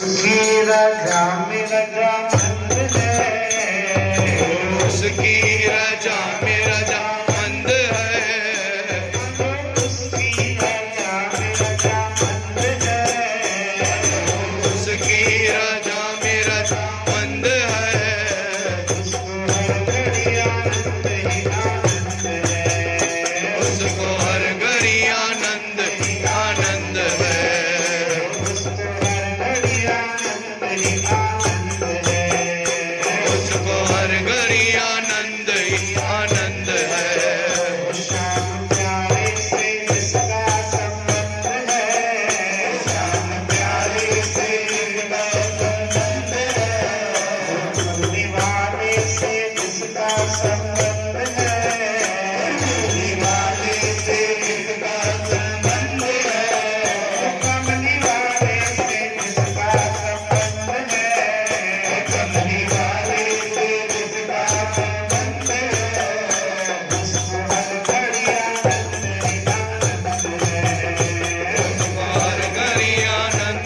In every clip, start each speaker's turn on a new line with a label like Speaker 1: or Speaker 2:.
Speaker 1: उसकी रजा में रजामंद है,
Speaker 2: उसकी रजा में रजामंद है,
Speaker 1: उसकी रजा में रजामंद है,
Speaker 2: उसकी रजा में रजामंद है,
Speaker 1: उसको हर घड़ी आनंद ही आनंद है,
Speaker 2: उसको हर घड़ी आनंद ही आनंद है,
Speaker 1: उसको हर घड़ी आनंद ही आनंद है,
Speaker 2: उसको हर घड़ी आनंद ही आनंद है।
Speaker 1: श्याम प्यारे से जिसका संबंध है, श्याम प्यारे से जिसका संबंध है, भक्ति वाले से जिसका संबंध है, भक्ति वाले से जिसका संबंध है, कमली वाले से जिसका संबंध है, कमली वाले से जिसका संबंध है, उसको हर घड़ी आनंद ही आनंद है,
Speaker 2: हर घड़ी आनंद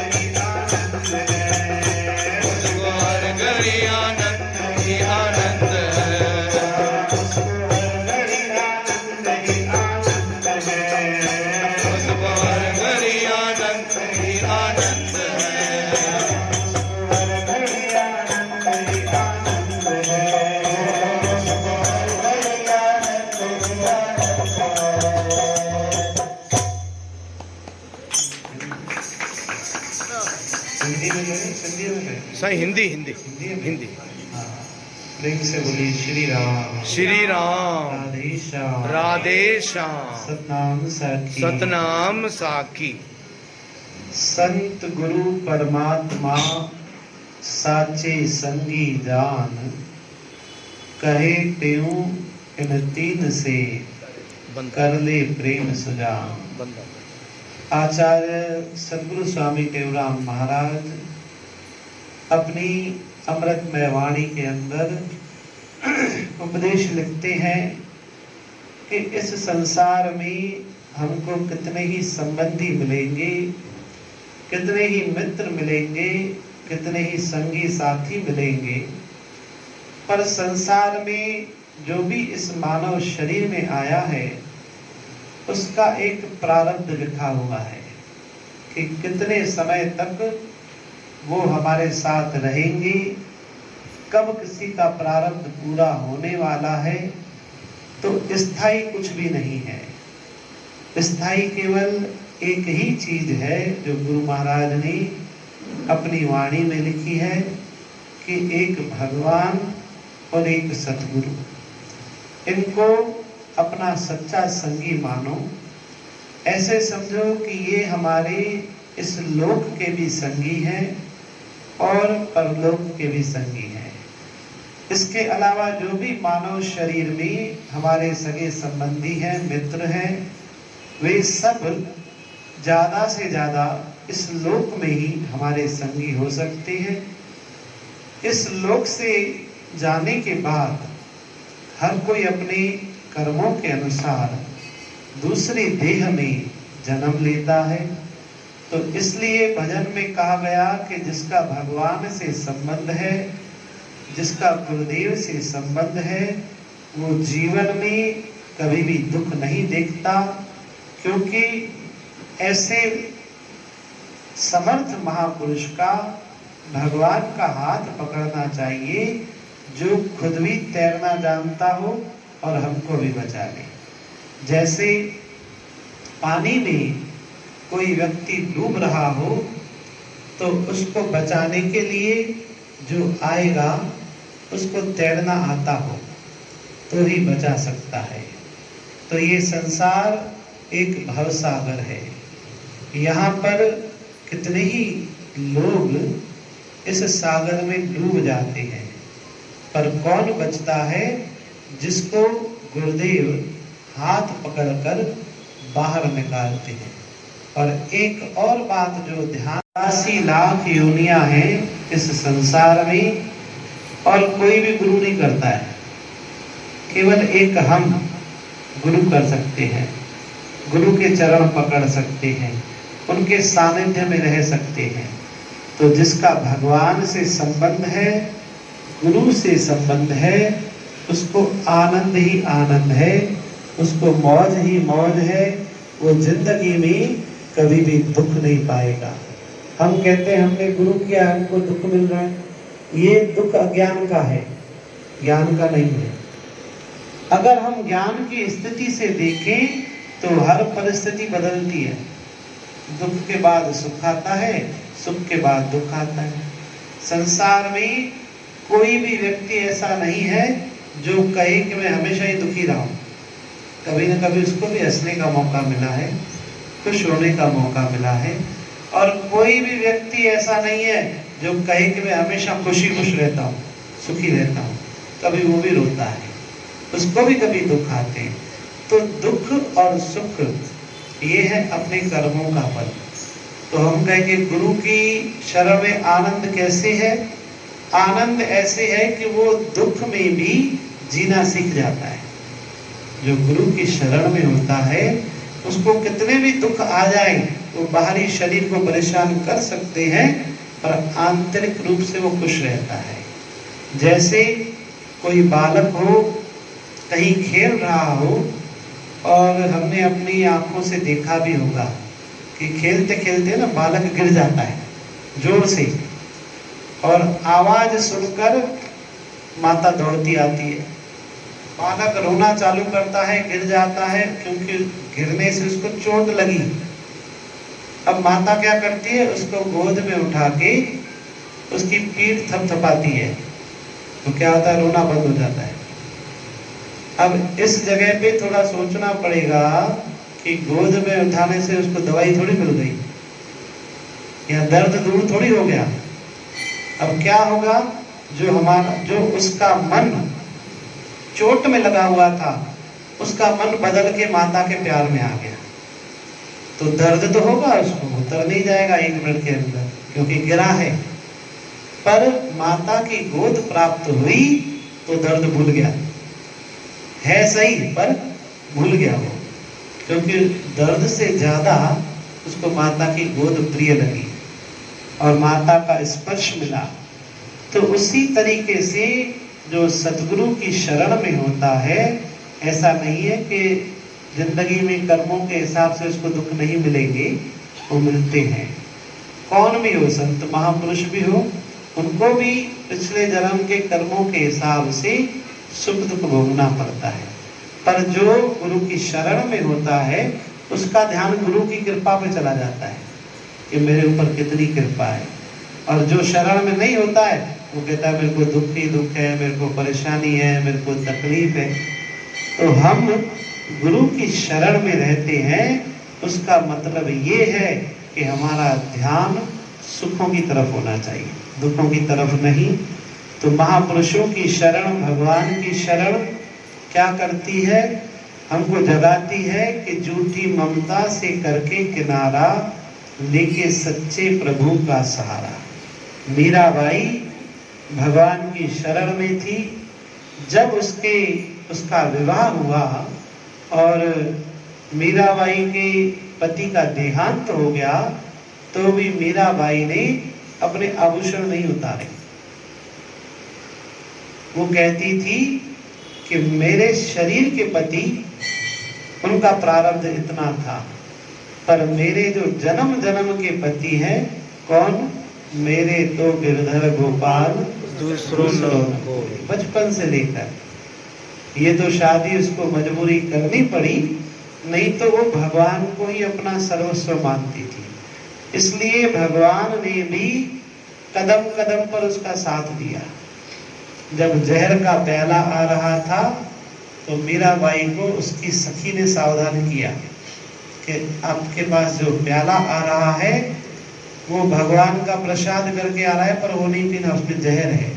Speaker 2: ही आनंद है,
Speaker 1: उसको हर घड़ी आनंद ही आनंद है,
Speaker 2: उसको हर घड़ी आनंद ही आनंद है,
Speaker 1: उसको हर घड़ी आनंद ही आनंद है,
Speaker 2: उसको हर घड़ी आनंद ही आनंद है।
Speaker 1: हर घड़ी आनंद ही आनंद है, उसको हर घड़ी आनंद ही हिंदी में बोले, हिंदी में बोले।
Speaker 2: सही हिंदी हिंदी हिंदी।
Speaker 1: हाँ, प्रेम से बोली श्री राम
Speaker 2: श्री राम
Speaker 1: राधे श्याम
Speaker 2: राधे श्याम
Speaker 1: सतनाम साखी
Speaker 2: सतनाम साखी।
Speaker 1: संत गुरु परमात्मा साचे संगी जान, कहे त्यों इन तीन से
Speaker 2: बंद
Speaker 1: कर ले प्रेम सुजान।
Speaker 2: बंद।
Speaker 1: आचार्य सदगुरु स्वामी देवराम महाराज अपनी अमृतमय वाणी के अंदर उपदेश लिखते हैं कि इस संसार में हमको कितने ही संबंधी मिलेंगे, कितने ही मित्र मिलेंगे, कितने ही संगी साथी मिलेंगे, पर संसार में जो भी इस मानव शरीर में आया है उसका एक प्रारब्ध लिखा हुआ है कि कितने समय तक वो हमारे साथ रहेंगे, कब किसी का प्रारब्ध पूरा होने वाला है। तो स्थायी कुछ भी नहीं है, स्थायी केवल एक ही चीज है जो गुरु महाराज ने अपनी वाणी में लिखी है कि एक भगवान और एक सतगुरु, इनको अपना सच्चा संगी मानो। ऐसे समझो कि ये हमारे इस लोक के भी संगी हैं और परलोक के भी संगी हैं। इसके अलावा जो भी मानव शरीर में हमारे सगे संबंधी हैं, मित्र हैं, वे सब ज्यादा से ज्यादा इस लोक में ही हमारे संगी हो सकते हैं। इस लोक से जाने के बाद हर कोई अपने कर्मों के अनुसार दूसरी देह में जन्म लेता है। तो इसलिए भजन में कहा गया कि जिसका भगवान से संबंध है, जिसका गुरुदेव से संबंध है, वो जीवन में कभी भी दुख नहीं देखता, क्योंकि ऐसे समर्थ महापुरुष का भगवान का हाथ पकड़ना चाहिए जो खुद भी तैरना जानता हो और हमको भी बचा ले। जैसे पानी में कोई व्यक्ति डूब रहा हो तो उसको बचाने के लिए जो आएगा उसको तैरना आता हो तो ही बचा सकता है। तो ये संसार एक भवसागर है। यहाँ पर कितने ही लोग इस सागर में डूब जाते हैं, पर कौन बचता है? जिसको गुरुदेव हाथ पकड़कर बाहर निकालते हैं। और एक और बात जो ध्यान, 80 लाख योनियां हैं इस संसार में और कोई भी गुरु नहीं करता है, केवल एक हम गुरु कर सकते हैं। गुरु के चरण पकड़ सकते हैं, उनके सानिध्य में रह सकते हैं। तो जिसका भगवान से संबंध है, गुरु से संबंध है, उसको आनंद ही आनंद है, उसको मौज ही मौज है। वो जिंदगी में कभी भी दुख नहीं पाएगा। हम कहते हैं हमने गुरु किया, हमको दुख मिल रहा है, ये दुख अज्ञान का है, ज्ञान का नहीं है। अगर हम ज्ञान की स्थिति से देखें तो हर परिस्थिति बदलती है। दुख के बाद सुख आता है, सुख के बाद दुख आता है। संसार में कोई भी व्यक्ति ऐसा नहीं है जो कहे कि मैं हमेशा ही दुखी रहा हूं। कभी न कभी उसको भी हंसने का मौका मिला है, खुश होने का मौका मिला है। और कोई भी व्यक्ति ऐसा नहीं है जो कहे कि मैं हमेशा खुश रहता हूँ, सुखी रहता हूँ। कभी वो भी रोता है, उसको भी कभी दुख आते हैं। तो दुख और सुख ये है अपने कर्मों का फल। तो हम कहेंगे गुरु की शरण में आनंद कैसे है? आनंद ऐसे है कि वो दुख में भी जीना सीख जाता है। जो गुरु की शरण में होता है उसको कितने भी दुख आ जाए, वो बाहरी शरीर को परेशान कर सकते हैं, पर आंतरिक रूप से वो खुश रहता है। जैसे कोई बालक हो, कहीं खेल रहा हो, और हमने अपनी आंखों से देखा भी होगा कि खेलते खेलते ना बालक गिर जाता है जोर से, और आवाज सुनकर माता दौड़ती आती है। बालक रोना चालू करता है, गिर जाता है, क्योंकि गिरने से उसको चोट लगी। अब माता क्या करती है? उसको गोद में उठा के उसकी पीठ थपथपाती है, तो क्या होता है? रोना बंद हो जाता है। अब इस जगह पे थोड़ा सोचना पड़ेगा कि गोद में उठाने से उसको दवाई थोड़ी मिल गई या दर्द दूर थोड़ी हो गया। अब क्या होगा? जो उसका मन चोट में लगा हुआ था, उसका मन बदल के माता के प्यार में आ गया। तो दर्द तो होगा, उसको उतर नहीं जाएगा 1 मिनट के अंदर, क्योंकि गिरा है। पर माता की गोद प्राप्त हुई तो दर्द भूल गया है, सही, पर भूल गया वो, क्योंकि दर्द से ज्यादा उसको माता की गोद प्रिय लगी और माता का स्पर्श मिला। तो उसी तरीके से जो सतगुरु की शरण में होता है, ऐसा नहीं है कि जिंदगी में कर्मों के हिसाब से उसको दुख नहीं मिलेंगे, वो मिलते हैं। कौन भी हो, संत महापुरुष भी हो, उनको भी पिछले जन्म के कर्मों के हिसाब से सुख दुख भोगना पड़ता है। पर जो गुरु की शरण में होता है उसका ध्यान गुरु की कृपा पे चला जाता है कि मेरे ऊपर कितनी कृपा है। और जो शरण में नहीं होता है वो कहता है मेरे को दुख ही दुख है, मेरे को परेशानी है, मेरे को तकलीफ है। तो हम गुरु की शरण में रहते हैं, उसका मतलब ये है कि हमारा ध्यान सुखों की तरफ होना चाहिए, दुखों की तरफ नहीं। तो महापुरुषों की शरण, भगवान की शरण क्या करती है? हमको जगाती है कि झूठी ममता से करके किनारा, लेके सच्चे प्रभु का सहारा। मीराबाई भगवान की शरण में थी। जब उसका विवाह हुआ और मीराबाई के पति का देहांत हो गया, तो भी मीराबाई ने अपने आभूषण नहीं उतारे। वो कहती थी कि मेरे शरीर के पति, उनका प्रारब्ध इतना था, पर मेरे जो जन्म जन्म के पति हैं, कौन? मेरे तो गिरधर गोपाल दूसरों को, बचपन से लेकर। ये तो शादी उसको मजबूरी करनी पड़ी, नहीं तो वो भगवान को ही अपना सर्वस्व मानती थी। इसलिए भगवान ने भी कदम कदम पर उसका साथ दिया। जब जहर का प्याला आ रहा था तो मीराबाई को उसकी सखी ने सावधान किया कि आपके पास जो प्याला आ रहा है वो भगवान का प्रसाद करके आ रहा है, पर वो नहीं पीना, उसमें जहर है।